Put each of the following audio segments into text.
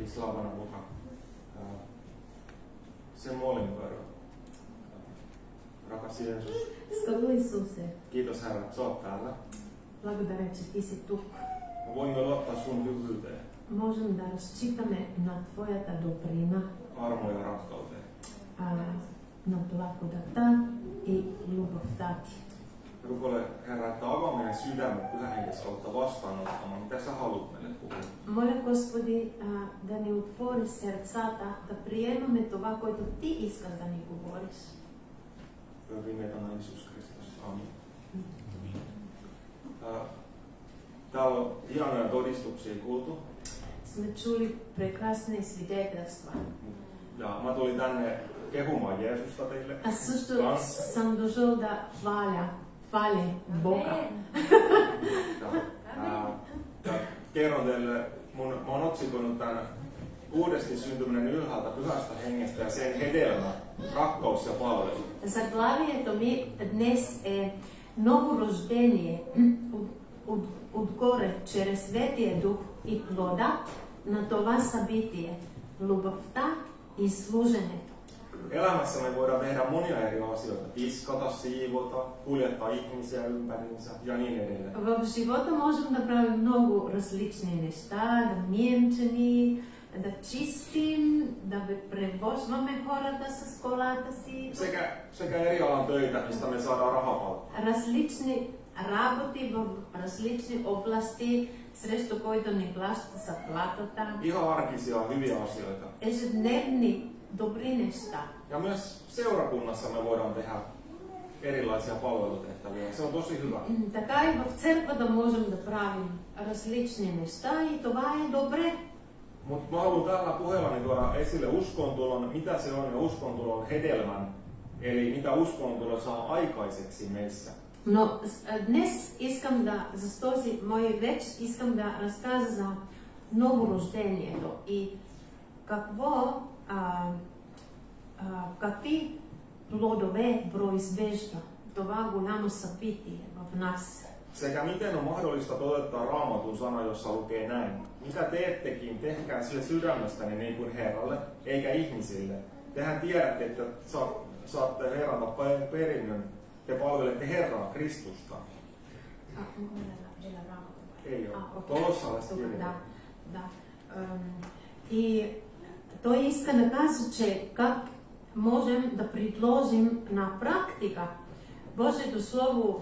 И слава на Бога. Se molin pöydä. Rakas Jeesus. Скъпо Исусе, Kiitos Herra, että sä oot täällä. благодаря, че ти си тук. Me voimme luottaa sun hyvyyteen, Можем да разчитаме на Твоята добрина, armo ja rakkauteen. на благодата и любовта Ти. Rukoile Herra, että avaa meidän sydämet Pyhän Henkensä kautta vastaanottamaan, mitä sä haluat meille puhua. Моля, Господи, да ни отвори сърцата, да приемаме това, което Ти искаш да ни говориш. Vingetana Iisus Kristus. Amen. Täällä on hienoja todistuksia kuultu. Сме чули прекрасни свидетелства. Ja mä tulin tänne kehumaan Jeesusta teille. Аз също съм дошъл да хваля Бога. Ja kerron teille, mä oon otsikoinut tämän uudesti syntyminen ylhäältä Pyhästä Hengestä ja sen hedelmä, rakkaus ja palvelu. Заглавието ми днес е ново рождение отгоре чрез Светия Дух и плода на това събитие, любовта и служенето. Elämässä me voidaan tehdä monia eri asioita. Tiskata, siivota, kuljettaa ihmisiä ympäriinsä ja niin edelleen. В живота можем да правим много различни неща, да мием чини, да чистим, да превозваме хората с колата си. Sekä eri alan töitä, mistä me saadaan rahapalkkaa. Различни работи в различни области, срещу които ни плаща заплатата. Ihan arkisia, hyviä asioita. Ежедневни добри неща. Ja myös seurakunnassa me voidaan tehdä erilaisia palvelutehtäviä. Se on tosi hyvä. Така и в църквата можем да правим различни неща и това е добре. Mutta mä haluan tällä puheellani tuoda esille uskontulon, mitä se on ja uskontulon hedelmän. Eli mitä uskontulo saa aikaiseksi meissä. Но днес искам да, с този мой реч, искам да разказа за новорождението и какви плодове произвежда това голямо събитие в нас. Sekä miten on mahdollista toteuttaa Raamatun sana, jossa lukee näin. Mitä teettekin, tehkää sille sydämestäni niin kuin Herralle, eikä ihmisille. Tehän tiedätte, että saatte Herralta perinnön. Te palvelette Herraa Kristusta. Ei ole. Kolossalaiset kirja. И той иска да каже, че как можем да предложим на практика Божието Слово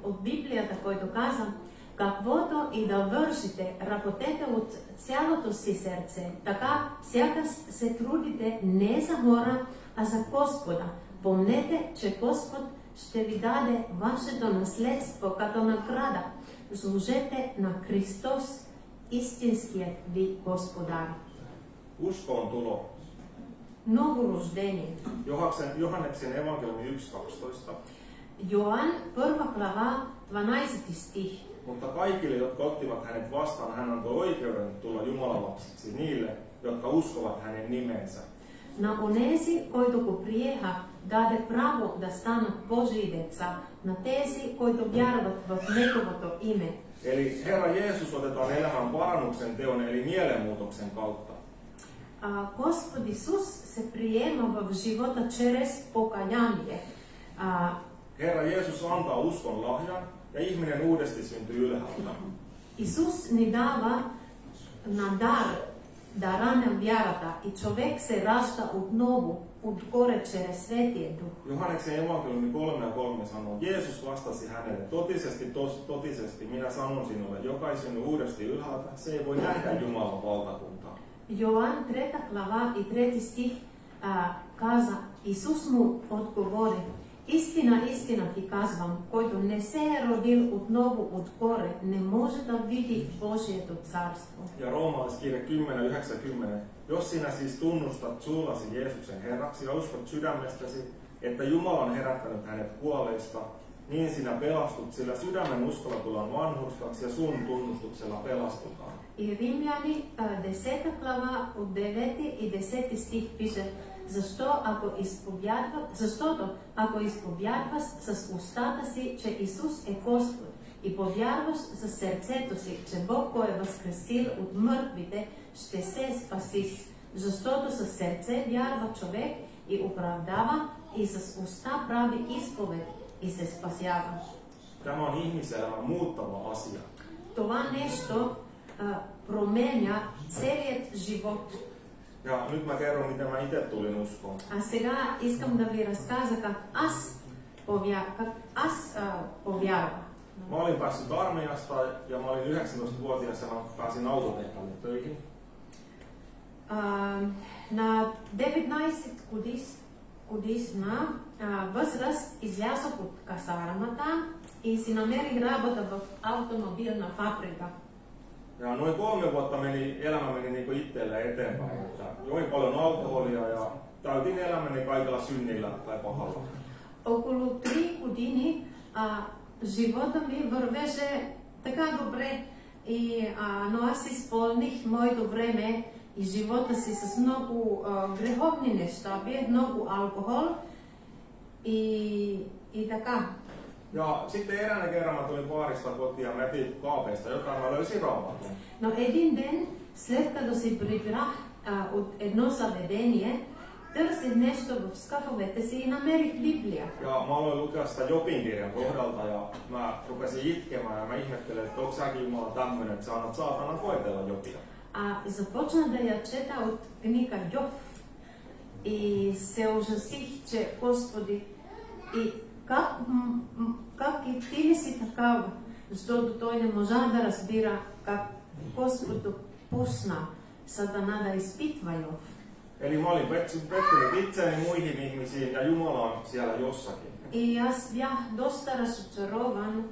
от Библията, който каза, каквото и да вършите, работете от цялото си сърце, така сякаш се трудите не за хора, а за Господа. Помнете, че Господ ще ви даде вашето наследство като награда. Служете на Христос, истинският ви Господар. Uskoontulo. Новорождение. Johanneksen evankeliumi 1.12. Йоан, 1 глава, 12 стих. Mutta kaikille, jotka ottivat hänet vastaan, hän antoi oikeuden tulla Jumalan lapsiksi niille, jotka uskovat hänen nimensä. На онези, които го приеха, даде право да станат Божии деца, на тези, които вярват в Неговото име. Eli Herra Jeesus otetaan elämään parannuksen teon, eli mielenmuutoksen kautta. Господ Исус се приема в живота чрез покаяние. Herra Jeesus antaa uskon lahjan ja ihminen uudesti syntyy ylhäältä. Исус ни дава на дар дара на вярата и човек се ражда отново отгоре чрез Светия Дух. Johanneksen evankeliumi 3:3 sanoo, Jeesus vastasi hänelle, totisesti minä sanon sinulle, joka ei synny uudesti ylhäältä, se ei voi nähdä Jumalan valtakuntaa. Йоан 3 глава и 3 стих каза, Исус му отговори, истина, истина ти казвам, който не се е родил отново отгоре, не може да види Божието царство. Ja roomalaiskirje 10:9. Jos sinä siis tunnustat suullasi Jeesuksen Herraksi ja uskot sydämestäsi, että Jumala on herättänyt hänet kuolleista, niin sinä pelastut, sillä sydämen uskolla tullaan vanhurskaksi ja sun tunnustuksella pelastutaan. И Римляни 10 глава от 9 и 10 стих пише, защото ако изповядваш с устата си, че Исус е Господ и повярваш със сърцето си, че Бог го е възкресил от мъртвите, ще се спасиш. Защото със сърце вярва човек и оправдава, и с уста прави изповед и се спасява. Tämä on ihmiselämän muuttava asia. Това нещо променя целият живот. Ja nyt mä kerron, miten mä itse tulin uskoon. А сега искам да ви разкажа как аз повярвах. Mä olin päässyt armeijasta ja mä olin 19-vuotias ja mä pääsin autotehtaalle töihin. На 19 годишна възраст излязох от касармата и си намерих работа в автомобилна фабрика. Ja noin 3 vuotta elämä meni niin kuin itsellä eteenpäin. Join paljon alkoholia ja täytin elämäni kaikella synnillä tai pahalla. Около 3 години живота ми вървеше така добре, но аз изпълних моето време и живота си с много греховни неща. Пиех много алкохол и така. Ja sitten eräänä kerran mä tulin baarista kotiin ja mä etin kaapeista jotain, mä löysin raamatun. Но един ден, след като си прибрах от едно заведение, tърсих нещо в скафовете си и намерих Библия. Ja mä aloin lukea sitä Jobin kirjan kohdalta ja mä rupesin itkemään ja mä ihmettelin, että onko säkin Jumala tämmönen, että sä annat saatanan koetella Jobia. Започна да я чета от книга Йов и се ужасих, че Господи, и как и ти ли си такава, защото той не можа да разбира как Господ пусна Сатана да изпитва Йов. Eli mä olin pettynyt itseäni muihin ihmisiin ja Jumala on siellä jossakin. И аз бях доста разочарован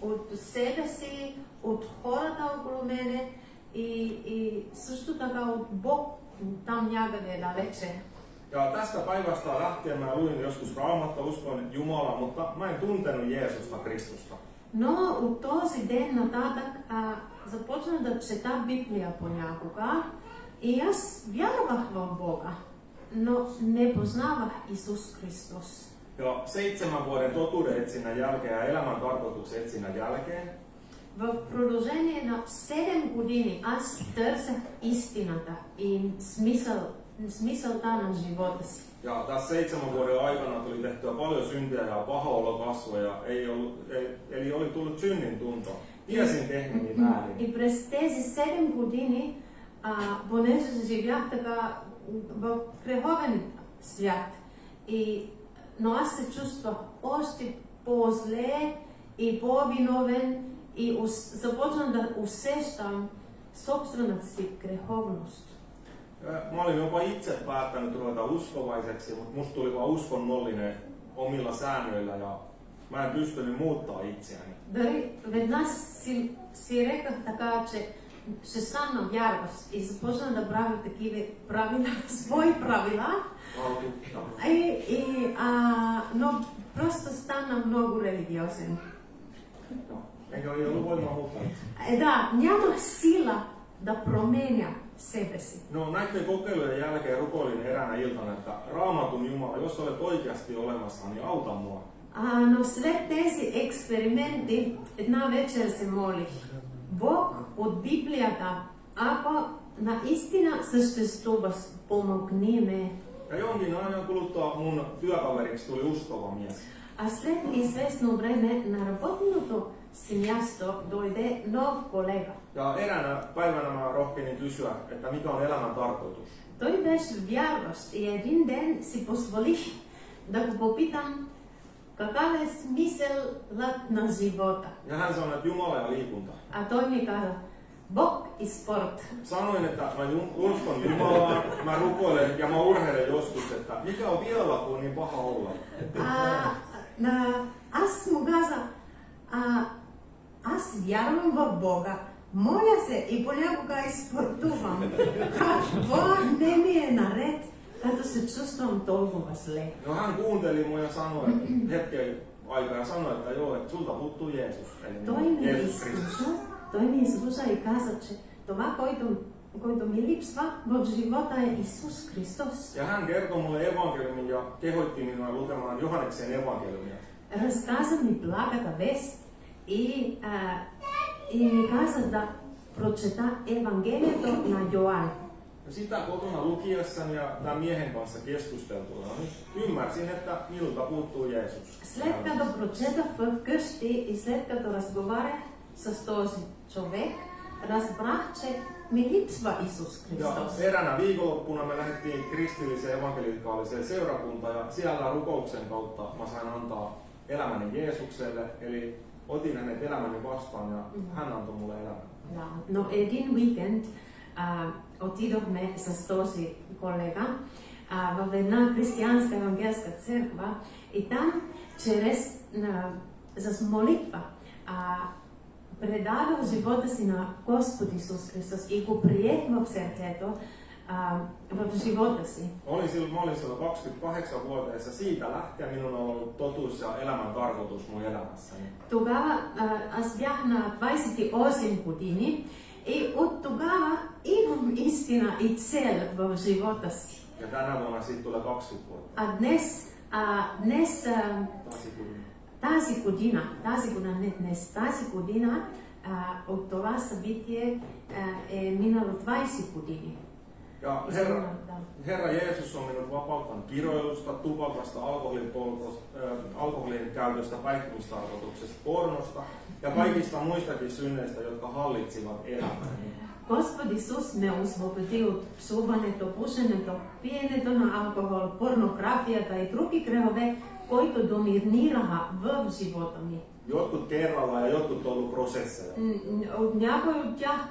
от себе си, от хората около мене и също така от Бог там някъде далече. Ja tästä päivästä lähtien mä luin joskus Raamattua, uskon Jumalaa, mutta mä en tuntenut Jeesusta Kristusta. Но от този ден нататък започна да чета Библия понякога и аз вярвах в Бога, но не познавах Исус Христос. Ja 7 vuoden totuuden etsinnän jälkeen ja elämän tarkoituksen etsinnän jälkeen В продължение на 7 години аз търсех истината и смисълта на живота си. ja tässä 7 vuoden aikana tuli tehtyä paljon syntiä ja paha olo kasvoi ja eli oli tullut synnin tunto. Tiesin tehneeni väärin. И през тези 7 години, понеже живях така в греховен свят, но аз се чувствах още по-зле и по-виновен и започнах да усещам собствената си греховност. Mä olin jopa itse päättänyt ruveta uskovaiseksi, mutta musta tuli vaan uskonnollinen omilla säännöillä ja mä en pystynyt muuttaa itseäni. Дори веднъж си реках така, че ще стана вярващ и започна да правя такива правила, свои правила. Но просто стана много религиозен. Enkä ole ollut voimaa muuttaa itseäni. Да, нямах сила да променя себе си. No näiden kokeilujen jälkeen rukoilin eräänä iltana, että Raamatun Jumala, jos olet oikeasti olemassa, niin auta mua. Но след тези експерименти една вечер се молих: Бог от Библията, ако наистина съществуваш, помогни ме. Ja jonkin ajan kuluttua mun työkaveriksi tuli uskova mies. А след известно време на работното си място дойде нов колега. Ja eräänä päivänä mä rohkenin kysyä, että mikä on elämän tarkoitus. Той беше вярващ и един ден си позволих да го попитам какъв е смисълът на живота. Ja hän sanoi, että Jumala ja liikunta. А той ми каза: Бог и спорт. Sanoin, että mä uskon Jumalaan, mä rukoilen ja mä urheilen joskus, että mikä on vielä kun on niin paha olla. Аз му каза: аз вярвам в Бога, моля се и понякога изспортувам. Какво не ми е наред, като се чувствам толкова зле? No hän kuunteli mun ja sanoi hetken aikaa ja sanoi, että joo, että sulta puuttuu Jeesus. Eli Jeesus Kristus. Той ми изслуша и каза, че това, който ми липсва в живота е Исус Христос. Ja hän kertoi mulle evankeliumin ja kehoitti minua lukemaan Johanneksen evankeliumia. Разказа ми благата вест И ми каза да прочета Евангелието на Йоан. Sitä kotona lukiessani ja tämän miehen kanssa keskusteltuna niin ymmärsin, että minulta puuttuu Jeesus. След като прочетах вкъщи и след като разговарях с този човек, разбрах, че ми липсва Исус Ja Христос. eräänä viikonloppuna me lähdettiin kristilliseen evankelikaaliseen seurakuntaan ja siellä rukouksen kautta mä sain antaa elämäni Jeesukselle, eli otin hänet elämäni vastaan ja hän antoi mulle elämän. Да. Но един уикенд отидохме с този колега в една християнска евангелска църква и там с молитва предадох живота си на Господ Исус Христос и го приех в сърцето, в живота си. Mä olin silloin 28-vuotias ja siitä lähtien minun on ollut totuus ja elämän tarkoitus mun elämässäni. Тогава аз бях на 28 години и от тогава имам истина и цел в живота си. Ja tänä vuonna siitä tulee 20 vuotta. А днес тази година от това събитие е минало 20 години. Ja Herra Jeesus on minut vapauttanut kiroilusta, tupakasta, alkoholin käytöstä, päihtymistarkoituksesta, pornosta ja kaikista muistakin synneistä, jotka hallitsivat elämääni. Господ Исус ме освободи от псуването, пушенето, пиенето на алкохол, порнографията и други грехове, които доминираха в живота ми. Jotkut kerralla ja jotkut on ollut prosesseja. От някой от тях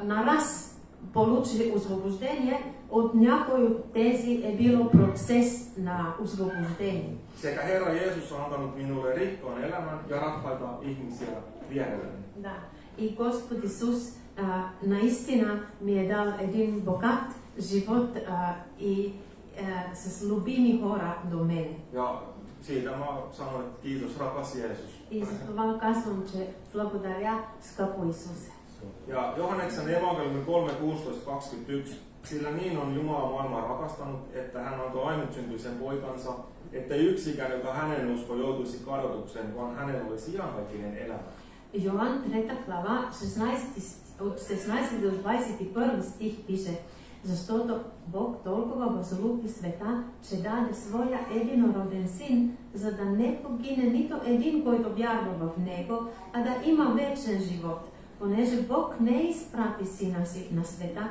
на раз получили освобождение, от някой от тези е било процес на освобождение. Sekä Herra Jeesus on antanut minulle rikkaan elämän ja rakkaita ihmisiä vierelleni. Да. И Господ Исус наистина ми е дал един богат живот и с любими хора до мене. Ja siitä mä sanon, että kiitos rakas Jeesus. И за това казвам, че благодаря, скъпо Исусе. Ja Johanneksen evankeliumi 3:16-21. Sillä niin on Jumala maailmaa rakastanut, että hän antoi ainutsyntyisen poikansa, että yksikään, joka hänen usko joutuisi kadotukseen, vaan hänellä olisi iankaikkinen elämä. Йоан 3 глава, 16 до 21 стих пише: Защото Бог толкова възлюби света, че даде своя единороден син, за да не погине нито един, който вярва в него, а да има вечен живот. Понеже Бог не изпрати сина си на света,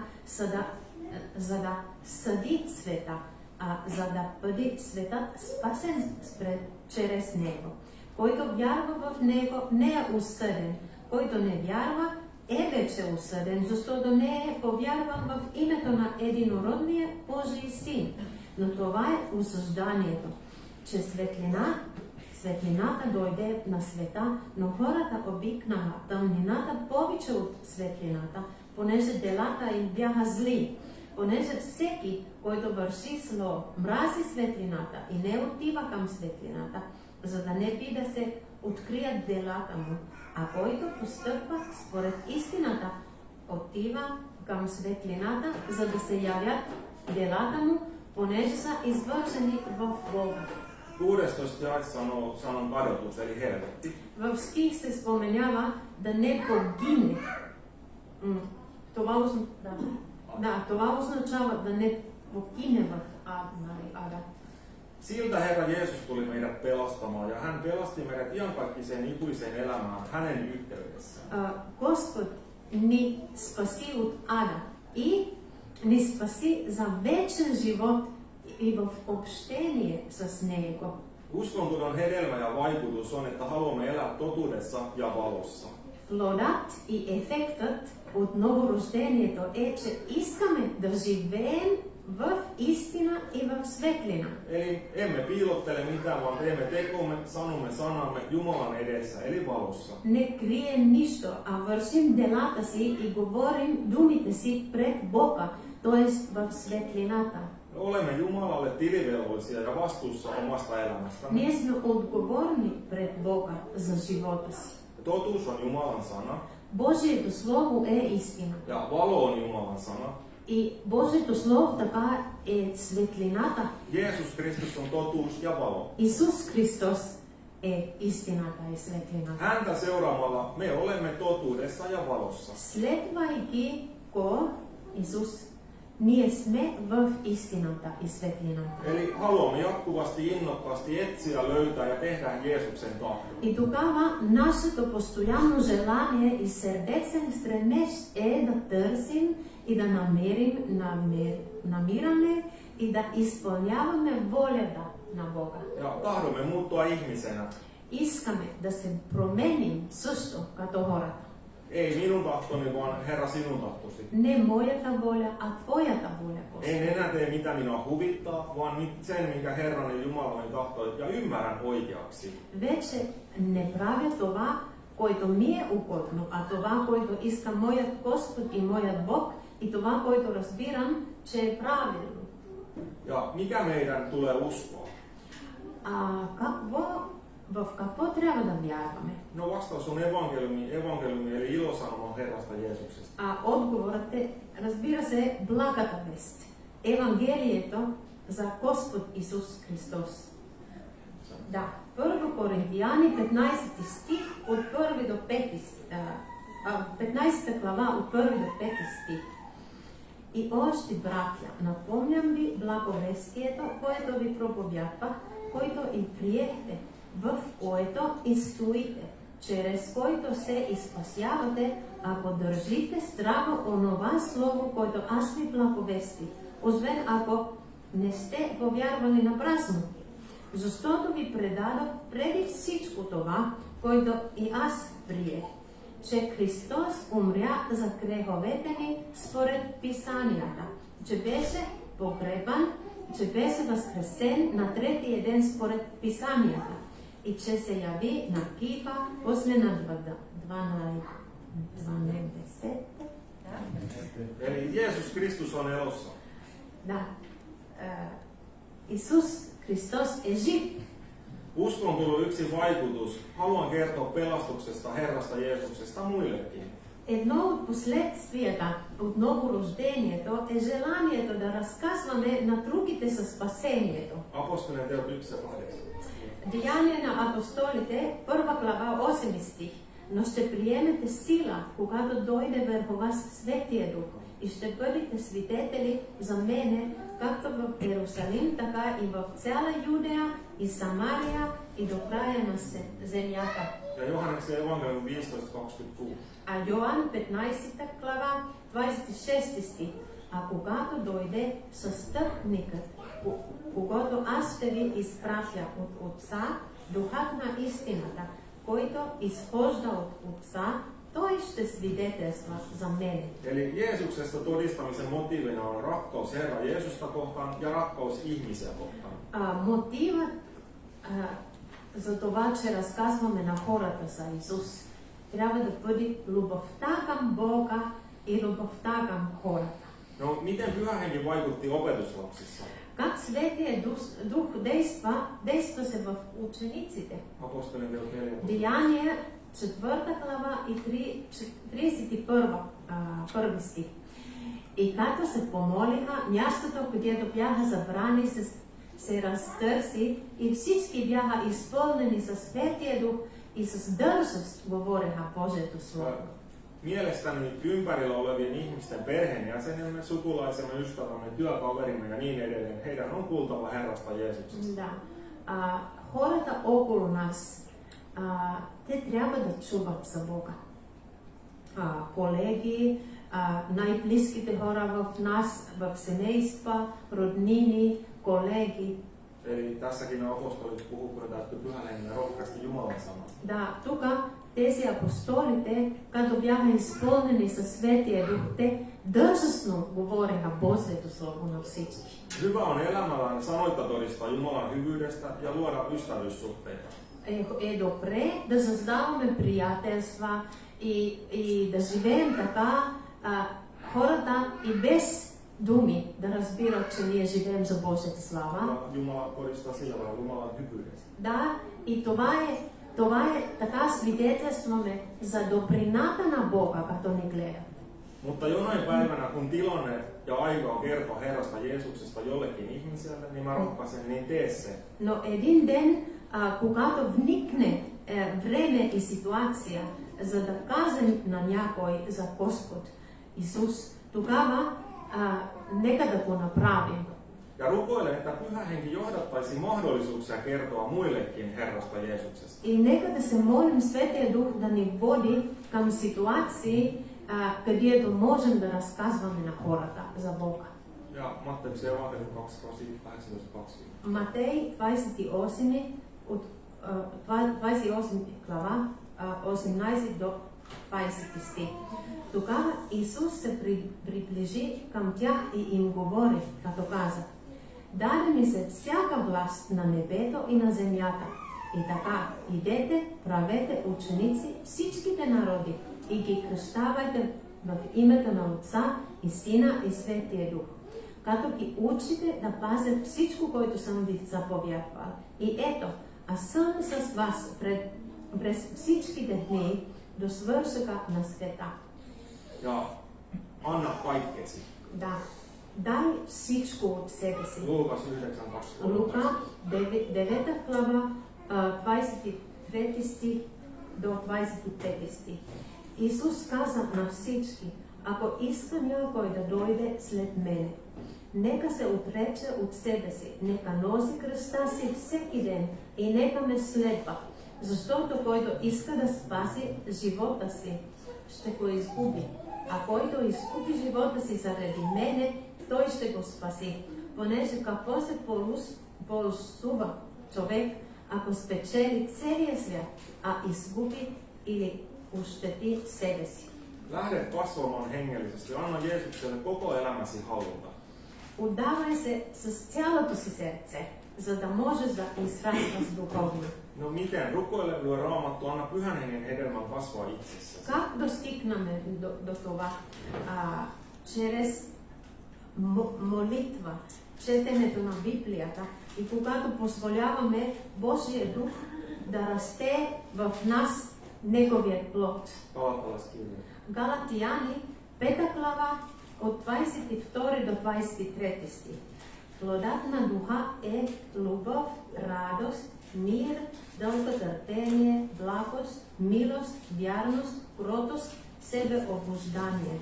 за да съди света, а за да бъде светът спасен чрез него. Който вярва в него, не е осъден. Който не вярва, е вече осъден, защото не е повярван в името на единородния Божий син. Но това е осъжданието, че светлината дойде на света, но хората обикнаха тъмнината повече от светлината, понеже делата им бяха зли. Понеже всеки, който върши зло, мрази светлината и не отива към светлината, за да не би да се открият делата му, а който постъпва според истината, отива към светлината, за да се явят делата му, понеже са извършени в Бога. 16 jaessa sanon kadotus, eli helvetti. В стих се споменява да не погине. Това означава да не погине в ада. Siltä Herra Jeesus tuli meidät pelastamaan ja hän pelasti meidät iankaikkiseen ikuiseen elämään hänen yhteydessään. Господ ни спаси от ада и ни спаси за вечен живот и в общение с Него. Uskontojen hedelmä ja vaikutus on, että haluamme elää totuudessa ja valossa. Плодът и ефектът от новорождението е, че искаме да живеем в истина и в светлина. Eli emme piilottele mitään, vaan teemme tekomme, sanomme sanamme Jumalan edessä, eli valossa. Не крием нищо, а вършим делата си и говорим думите си пред Бога, т.е. в светлината. Olemme Jumalalle tilivelvollisia ja vastuussa omasta elämästämme. Ние сме отговорни пред Бога за живота си. Totuus on Jumalan sana. Божието Слово е истина. Ja valo on Jumalan sana. И Божието Слово така е светлината. Jeesus Kristus on totuus ja valo. Исус Христос истината и светлината. Häntä seuraamalla me olemme totuudessa ja valossa. Следвайки го Исус, ние сме в истината и светлината. Eli haluamme jatkuvasti innokkaasti etsiä, löytää ja tehdä Jeesuksen tahdon. И тогава нашето постоянно желание и сърдечен стремеж е да търсим и да намираме и да изпълняваме волята на Бога. Ja tahdomme muuttua ihmisenä. Искаме да се променим също като хората. Ei minun tahtoni, vaan Herra sinun tahtosi. Не моята воля, а Твоята воля, Господи. En enää tee mitä minua huvittaa, vaan sen, minkä Herran ja Jumalani tahtoi ja ymmärrän oikeaksi. Вече не правя това, което ми е угодно, а това, което иска моят Господ и моят Бог, и това, което разбирам, че е правилно. Ja mikä meidän tulee uskoa? В какво трябва да вярваме? No vastaus on evankeliumi eli ilosanoma Herrasta Jeesuksesta. Отговорът е, разбира се, благата вест. Евангелието за Господ Исус Христос. Да, 1 Коринтияни 15 стих от 1 до 5 15 глава от 1 до 5 стих. И още, братя, напомням ви благовестието, което ви проповядвах, което и приехте, в което и стоите, чрез който се изпасявате, ако държите здраво онова слово, което аз ви благовестих, освен ако не сте повярвали напразно. Защото ви предадох преди всичко това, което и аз приех, че Христос умря за греховете ни според Писанията, че беше погребан, че беше възкресен на третия ден според Писанията и че се яви на Кифа после на 12. Eli Jeesus Kristus on elossa. Да. Исус Христос е жив. Uskon on tullut yksi vaikutus. Haluan kertoa pelastuksesta Herrasta Jeesuksesta muillekin. Едно от последствията от новорождението е желанието да разказваме на другите със спасението. Apostolien teot 1:8. Деяния на апостолите, 1 глава 8 стих. Но ще приемете сила, когато дойде върху вас Светия Дух и ще бъдете свидетели за мене, както в Иерусалим, така и в цяла Юдея и Самария и до края на земята. Ja Johanneksen evankeliumi 15:26. А Йоан 15 глава 26 стих. А когато дойде състъпникът, когато аз ще ви изпратя от Отца, Духът на истината, който изхожда от Отца, той ще свидетелства за мене. Eli Jeesuksesta todistamisen motiivina on rakkaus Herra Jeesusta kohtaan ja rakkaus ihmisiä kohtaan. Мотивът за това, че разказваме на хората за Исус, трябва да бъде любовта към Бога и любовта към хората. No, miten Pyhä Henki vaikutti opetuslapsissa? Как Светия Дух действа се в учениците? Apostolien teot 4. Деяния 4 глава и 31 стих. И като се помолиха, мястото, където бяха събрани, се разтърси и всички бяха изпълнени със Светия Дух и с дързост говореха Божието Слово. Mielestäni ympärillä olevien ihmisten perheenjäsenemme, sukulaisemme, ystävämme, työkaverimme ja niin edelleen, heidän on kuultava Herrasta Jeesuksesta. Да. Хората около нас, те трябва да чуват за Бога. Колеги, най-близките хора в нас, в семейства, роднини, колеги. Eli tässäkin apostolit puhuvat, että Pyhän Hengen rohkaisesti Jumalan sanaa. Да, тук тези апостолите, като бяха изпълнени със Светия Дух, те държасно говореха Божието Слово на всички. Hyvä on elämällään sanoitta todistaa Jumalan hyvyydestä ja luoda ystävyyssuhteita. Е добре да създаваме приятелства и да живеем така, хората и без думи да разбират, че ние живеем за Божията слава. Jumala todistaa sillä tavalla Jumalan hyvyydestä. Да, и това е така свидетелстваме за добрината на Бога, като ни гледат. Mutta jonain päivänä, kun tilanne ja aika on kertoa Herrasta Jeesuksesta jollekin ihmiselle, niin mä rohkaisen, niin tee se. Но един ден, когато вникне време и ситуация, за да кажем на някой за Господ Исус, тогава нека да го направим. Ja rukoilen, että Pyhä Henki johdattaisi mahdollisuuksia kertoa muillekin Herrasta Jeesuksesta. И нека да се молим Светия Дух да ни води към ситуации, където можем да разказваме на хората за Бога. Ja Matteuksen evankeliumi 18:20. Матей 28 глава, 18 до 20 стих. Тогава Исус се приближи към тях и им говори, като каза: Даде ми се всяка власт на небето и на земята. И така, идете, правете ученици всичките народи и ги кръщавайте в името на Отца и Сина и Светия Дух, като ги учите да пазят всичко, което съм ви заповядвал. И ето, аз съм с вас през всичките дни до свършъка на света. Ja anna kaikkesi. Да, дай всичко от себе си. Luukas 9:23. Лука 9 глава, 23 стих до 25 стих. Исус каза на всички: ако иска някой да дойде след мене, нека се отрече от себе си, нека носи кръста си всеки ден и нека ме следва. Защото който иска да спаси живота си, ще го изгуби. А който изгуби живота си заради мене, той ще го спаси. Понеже какво се ползува човек, ако спечели целия свят, а изгуби или ощети себе си. Lähde kasvamaan hengellisesti. Anna Jeesukselle koko elämäsi hallinta. Отдавай се с цялото си сърце, за да можеш да израстваш духовно. No miten? Rukoile, lyö Raamattu, anna Pyhän Hengen hedelmän kasvaa itsessäsi. Как достигнаме до това? Чрез молитва, четенето на Библията и когато позволяваме Божия Дух да расте в нас Неговият плод. Galatalaiskirja. Галатияни 5 глава от 22 до 23 стих. Плодът на Духа е любов, радост, мир, дълготърпение, благост, милост, вярност, кротост, себеобуздание.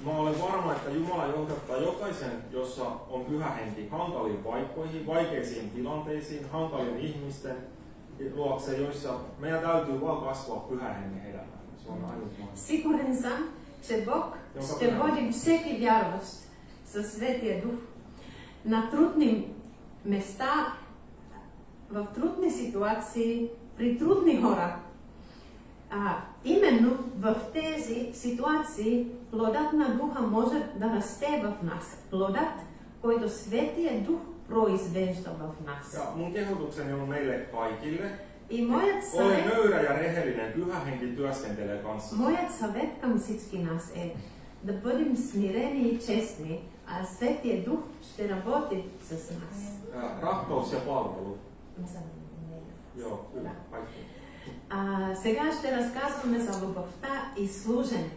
Mä olen varma, että Jumala johdattaa jokaisen, jossa on Pyhä Henki, hankaliin paikkoihin, vaikeisiin tilanteisiin, hankalien ihmisten luokse, joissa meidän täytyy vaan kasvaa Pyhän Hengen hedelmään. Se on ainut mahdollisuus. Сигурен съм, че Бог ще води всеки вярващ със Светия Дух на трудни места, в трудни ситуации, при трудни хора. Именно в тези ситуации плодът на Духа може да расте в нас. Плодът, който Светия Дух произвежда в нас. Ja mun kehotukseni on meille kaikille. И моят Ole съвет, nöyrä ja rehellinen, Pyhä Henki työskentelee kanssa. моят съвет към всички нас е да бъдем смирени и честни, а Светия Дух ще работи с нас. Rakkaus ja palvelu. Joo, kyllä, kaikki. Сега ще разказваме за любовта и служене.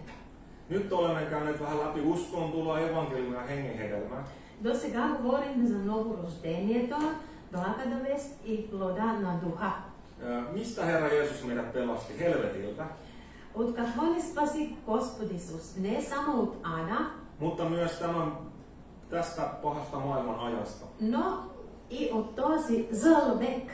Nyt olemme käyneet vähän läpi uskontuloa, evankeliumia ja hengen hedelmää. До сега говорим за новорождението, благата вест и плода на Духа. Mistä Herra Jeesus meidät pelasti? Helvetiltä. От какво ни спаси Господ Исус? Не само от ада, Mutta myös tästä pahasta maailman ajasta. но и от този зъл век.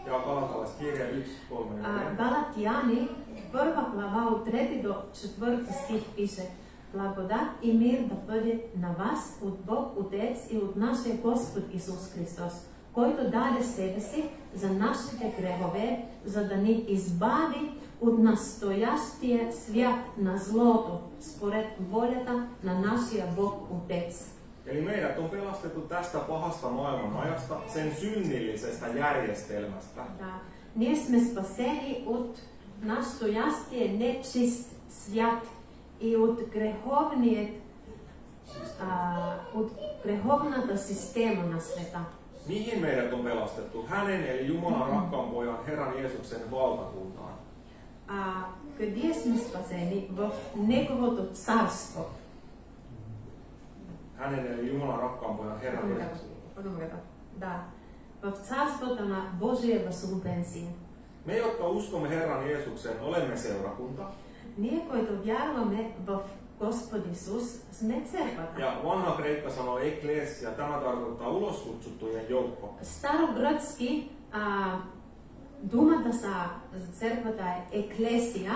Ja Galatalaiskirja 1:3. Галатияни, 1 глава от 3 до 4 стих пише: Благодат и мир да бъде на вас от Бог Отец и от нашия Господ Исус Христос, който даде себе си за нашите грехове, за да ни избави от настоящия свят на злото, според волята на нашия Бог Отец. Eli meidät on pelastettu tästä pahasta maailman ajasta, sen synnillisestä järjestelmästä. Да. Ние сме спасени от настоящия нечист свят и от греховната система на света. Mihin meidät on pelastettu? Hänen eli Jumalan rakkaan pojan Herran Jeesuksen valtakuntaan. Къде сме спасени? В Неговото царство. Hänen eli Jumalan rakkaan pojan Herran Jeesuksen. Да. в царството на Божия възлюбен син. Me, jotka uskomme Herran Jeesukseen, olemme seurakunta. Ние, които вярваме в Господ Исус, сме църквата. Ja vanha kreikka sanoo eklesia, tämä tarkoittaa uloskutsuttujen joukko. Старогръцки думата за църквата е еклесия,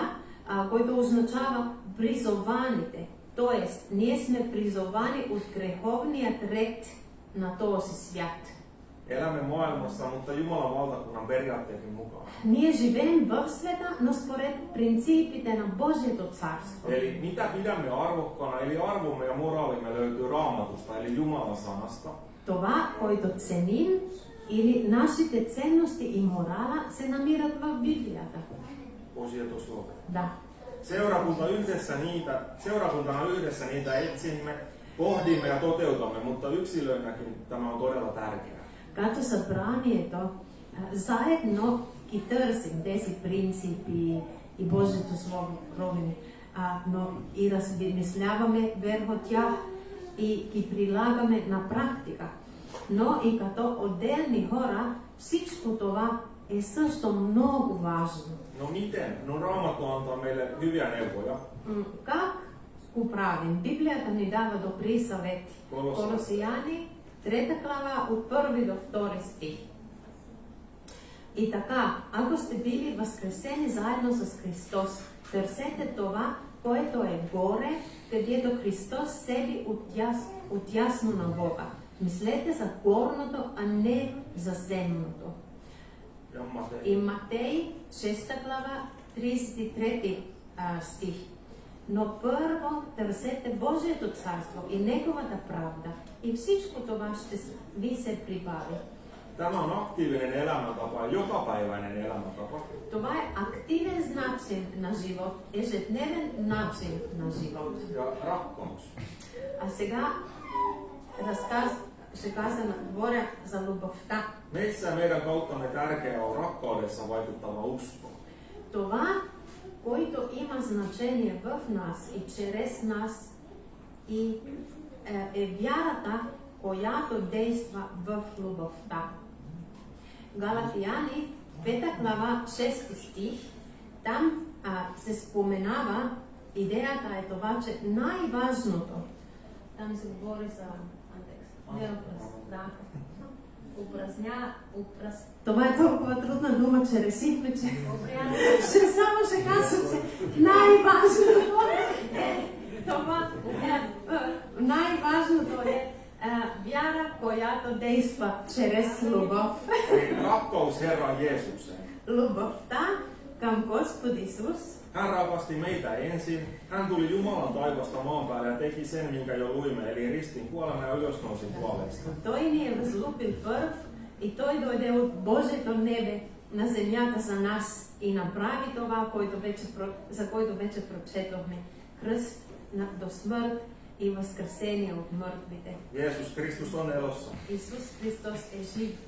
който означава призованите. Тоест, ние сме призовани от греховният ред на този свят. Elämme maailmassa, mutta Jumalan valtakunnan periaatteiden mukaan. Ние живеем в света, но според принципите на Божието царство. Eli mitä pidämme arvokkaana, eli arvomme ja moraalimme löytyy Raamatusta, eli Jumalan sanasta. Това, което ценим, или нашите ценности и морала се намират в Библията. Bожието слово. Да. Seurakuntana yhdessä niitä etsimme, pohdimme ja toteutamme, mutta yksilöinäkin tämä on todella tärkeää. Като събранието, заедно ги търсим тези принципи и Божието Слово, но и размисляваме върху тях и ги прилагаме на практика. Но и като отделни хора, всичко това е също много важно. No miten? No Raamattu antaa meille hyviä neuvoja. Как го правим? Библията ни дава добри съвети. Колосияни, 3 глава от 1 до 2 стих. И така, ако сте били възкресени заедно с Христос, търсете това, което е горе, където Христос седи отясно на Бога. Мислете за горното, а не за земното. И Матей, 6 глава, 33 стих. Но първо търсете Божието царство и Неговата правда, и всичко това ще ви се прибави. Tämä on aktiivinen elämäntapa, jokapäiväinen elämäntapa. Това е активен начин на живот, ежедневен начин на живот. Ja rakkaus. А сега ще говоря за любовта. Meissä ja meidän kauttamme tärkeää on rakkaudessa vaikuttava usko. Това, което има значение в нас и чрез нас, и е вярата, която действа в любовта. Галатияни, 5 глава, 6 стих, там се споменава, идеята е това, че най-важното, там се говори за това е толкова трудна дума, че решихме, че ще кажа, че най-важното е вяра, която действа чрез любов. Rakkaus Herran Jeesukseen. Любовта към Господ Исус. Hän rakasti meitä ensin. Hän tuli Jumalan taivasta maan päälle ja teki sen, minkä jo luimme, eli ristin kuolema ja ylösnousin puolesta. Той ни е възлюбил първ и той дойде от Божието небе на земята за нас и направи това, за който вече прочетохме. Кръст до смърт и възкресение от мъртвите. Jeesus Kristus on elossa. Исус Христос е жив.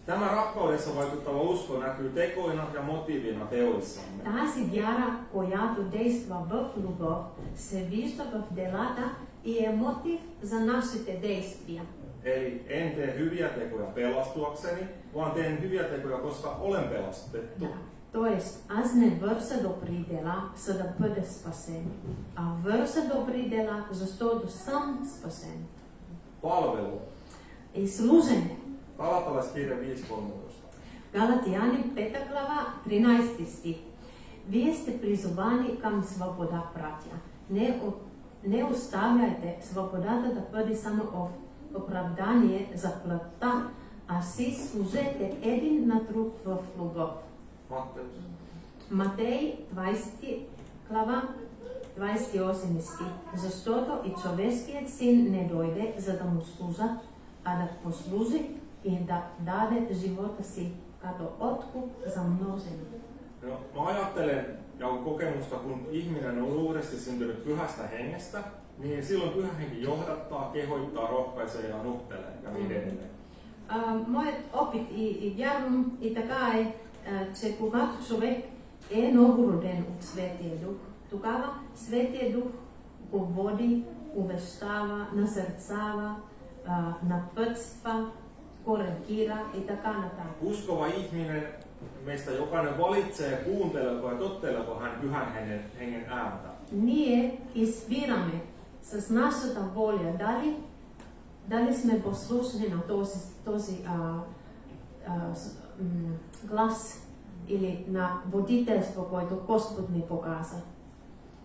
Tämä rakkaudessa vaikuttava usko näkyy tekoina ja motiivina teoissamme. Тази вяра, която действа в любов, се вижда в делата и е мотив за нашите действия. Eli en tee hyviä tekoja pelastuakseni, vaan teen hyviä tekoja, koska olen pelastettu. Тоест, аз не върша добри дела, за да бъда спасен, а върша добри дела, защото съм спасен. Palvelu. И служене. Galatalaiskirja 5.13. Галатияни 5 глава, 13 стих. Вие сте призовани към свобода, братя. Не оставяйте свободата да бъде само оправдание за плътта, а си служете един на друг в любов. Матей 20 глава, 28 стих. Защото и човешкият син не дойде, за да му служат, а да послужи и да даде живота си като откуp за множени. No, mä ajattelen ja on kokemusta, kun ihminen on uudesti syntynyt pyhästä hengestä, niin silloin pyhä henki johdattaa, kehoittaa, rohkaisee ja nuhtelee ja niin edelleen. Моят опит и вярвам и така е, че когато човек е новороден от Светия Дух, тогава Светия Дух го води, увещава, насърцава, напътства korrekira i takanataan. Uskova ihminen, meistä jokainen valitsee, kuunteleeko ja totteleeko hän pyhän hengen ääntä. Ние избираме с нашата воля дали сме послушни на този глас или на водителство, който Господ ни показа.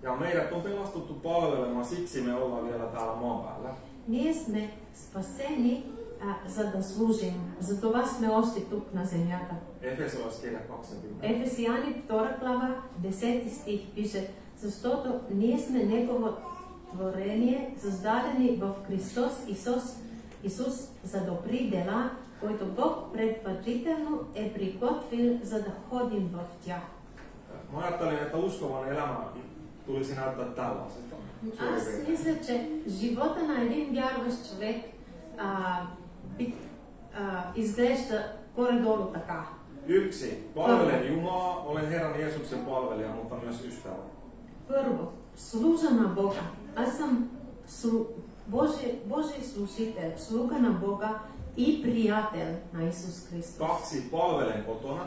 Ja meidät on pelastuttu palvelemaan, siksi me ollaan vielä täällä maan päällä. Ние сме спасени за да служим. Затова сме още тук на земята. Efesolaiskirja 20. Ефесияни 2 глава 10 стих пише: защото ние сме Негово творение, създадени в Христос Исус за добри дела, които Бог предварително е приготвил, за да ходим в тях. Mä ajattelin, että uskovan elämä tulisi näyttää tällaiselta. Аз мисля, че живота на един вярващ човек изглежда горе-долу така. 1. Palvelen Jumalaa, olen Herran Jeesuksen palvelija, mutta myös ystävä. Първо, служа на Бога. Аз съм Божий служител, слуга на Бога и приятел на Исус Христос. 2. Palvelen kotona.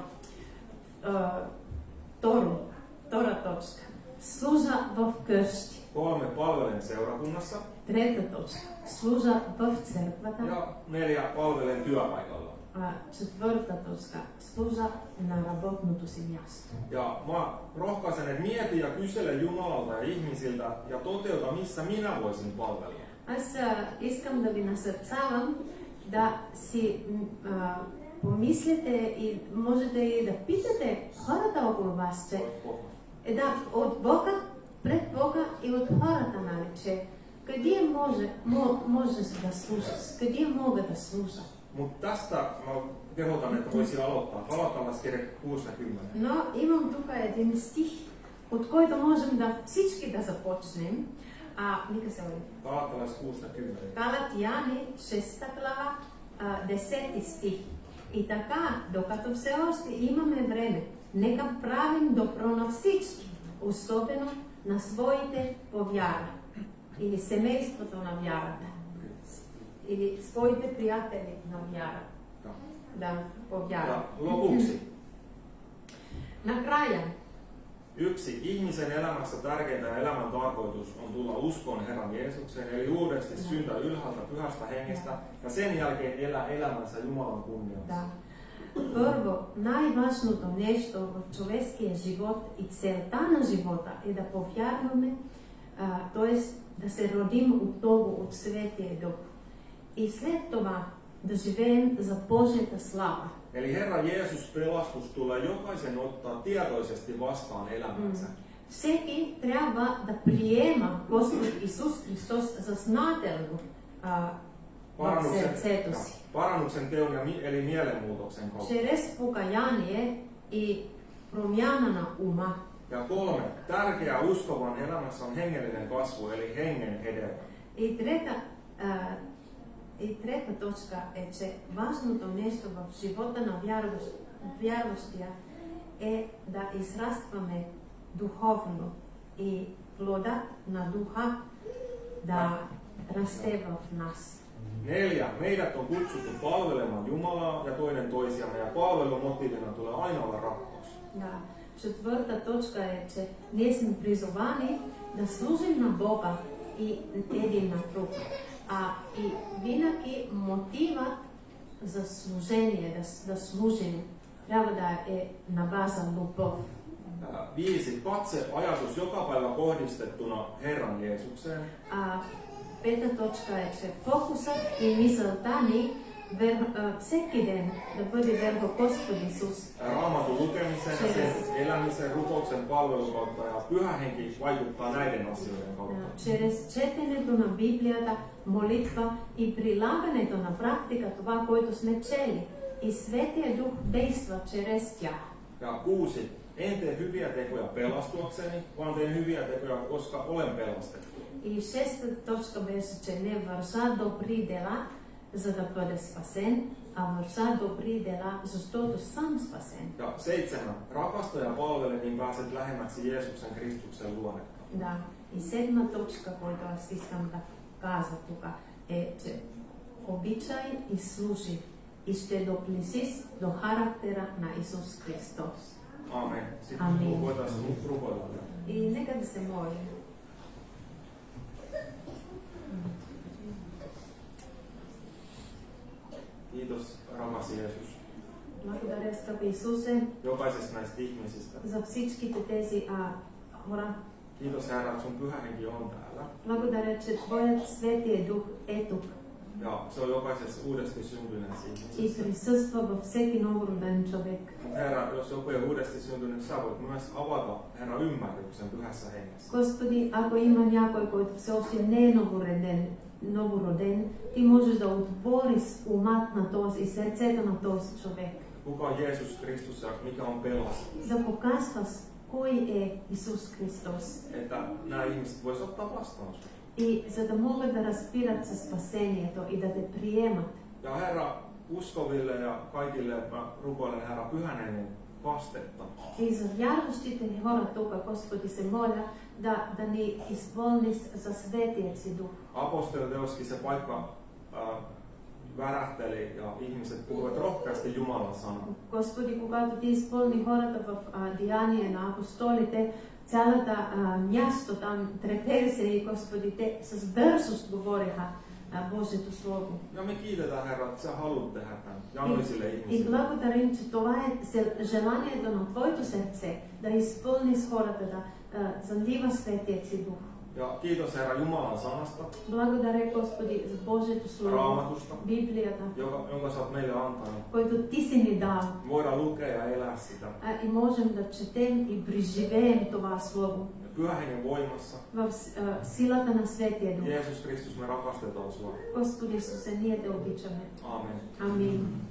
Втора точка. Служа в къщи. 3. Palvelen seurakunnassa. Трета точка. Служа в църквата. Ja 4. Palvelen työpaikalla. Четвърта точка. Служа на работното си място. Ja mä rohkaisen, että mieti ja kysele Jumalalta ja ihmisiltä ja toteuta, missä minä voisin palvella. Аз искам да ви насърчавам да си помислите и можете и да питате хората около вас, че от Бога, пред Бога и от хората, нали, че къде можеш да слушаш, къде мога да слуша. Mutta tästä mä kehotan, että voisi aloittaa. Galaatalaiskirja 60. Но имам тук един стих, от който можем да всички да започнем. Нека се води. Galaatalais 60. Галатяни 6 глава 10 стих. И така, докато все още имаме време, нека правим добро на всички, особено на своите по вяра. Или семейството на вярата. Или своите приятели на вяра. Да, по вяра. Lopuksi. Накрая. 1. Ihmisen elämässä tärkeintä ja elämän tarkoitus on tulla uskoon Herran Jeesukseen, eli uudesti syntyä ylhäältä pyhästä hengestä ja sen jälkeen elää elämänsä Jumalan kunniassa. Първо, най-важното нещо в човешкия живот и целта на живота е да повярваме, т.е. да се родим отново от Светия Дух. И след това да живеем за Божията слава. Eli Herra Jeesus pelastus tulee jokaisen ottaa tietoisesti vastaan elämänsä. Всеки трябва да приема Господ Исус Христос съзнателно в сърцето си. Parannuksen teon eli mielenmuutoksen kautta. Чрез покаяние и промяна на ума. Ja 3. Tärkeää uskovan elämässä on hengellinen kasvu, eli hengen hedelmä. И трета точка е, че важното нещо в живота на вярващия е да израстваме духовно и плодът на духа да расте в нас. 4. Meidät on kutsuttu palvelemaan Jumalaa ja toinen toisiamme, ja palvelumotiivina tulee aina olla rakkaus. Да. Четвърта точка е, че ние сме призовани да служим на Бога и един на друг. И винаги мотивът за служение, да служим, трябва да е на база любов. 5. Katse, ajatus joka päivä kohdistettuna Herran Jeesukseen. Пета точка е, че фокусът и мисълта ни всеки ден да бъде върху Господ Исус. Raamatun lukemisen ja sen elämisen, rukouksen palvelun kautta, ja Pyhä Henki vaikuttaa näiden asioiden kautta. Чрез четенето на Библията, молитва и прилагането на практика това, което сме чели. И Светия Дух действа чрез тях. Ja 6. En tee hyviä tekoja pelastuakseni, vaan teen hyviä tekoja, koska olen pelastettu. И шестата точка беше, че не върша добри дела, за да бъде спасен, а върша добри дела, защото съм спасен. Ja 7. Rakasta ja palvele, niin pääset lähemmäksi Jeesuksen Kristuksen luonnetta. Да. И седма точка, който аз искам да кажа тук, е, че обичай и служи, и ще доближиш до характера на Исус Христос. Aamen. Sitten Amen. voitaisiin rukoilla. И нека да се молим. Kiitos, rakas Jeesus, Благодаря, скъпи Исусе, jokaisesta näistä ihmisistä. за всичките тези хора. Kiitos Herra, että sun pyhä henki on täällä. Благодаря, че Твоят Светия Дух е тук Ja se on jokaisessa uudesti syntyneessä и ihmisessä. присъства във всеки новороден човек. Herra, jos joku ei uudesti syntynyt, sä voit myös avata, Herra, ymmärryksen pyhässä hengessä. Господи, ако има някой, който все още не е новороден, Ти можеш да отвориш умът на този и сърцето на този човек. Kuka on Jeesus Kristus ja mikä on pelastus? Да показваш кой е Исус Христос. Että nämä ihmiset vois ottaa vastaan sut. И за да могат да разбират със спасението и да те приемат. Ja Herra, uskoville ja kaikille mä rukoilen, Herra, pyhän hengen kastetta. И за вярващите хора тук, Господи, се моля да ни изпълниш за Светия си Дух. Apostoliteoskin se paikka värähteli ja ihmiset puhuivat rohkeasti Jumalan sanaa. Господи, когато Ти изпълни хората в Деяния на апостолите, цялата място там трепери се и Господи, те с бързост говориха Божието Слово. Ja me kiitetään, Herra, että sä haluat tehdä tämän janoisille И ihmisille. благодарим, че това е желанието на Твоето сърце, да изпълниш хората, да заливаш Светия си Дух. Ja kiitos, Herra, Jumalan sanasta, Благодаря, Господи, за Божието Слово, Raamatusta, Библията, jonka sä oot meille antanut. който Ти си ни дал. Voidaan lukea ja elää sitä. И можем да четем и преживеем това Слово Pyhän hengen voimassa. в силата на Светия Дух. Jeesus Kristus, me rakastetaan sua. Господи Исусе, ние те обичаме. Aamen. Амин.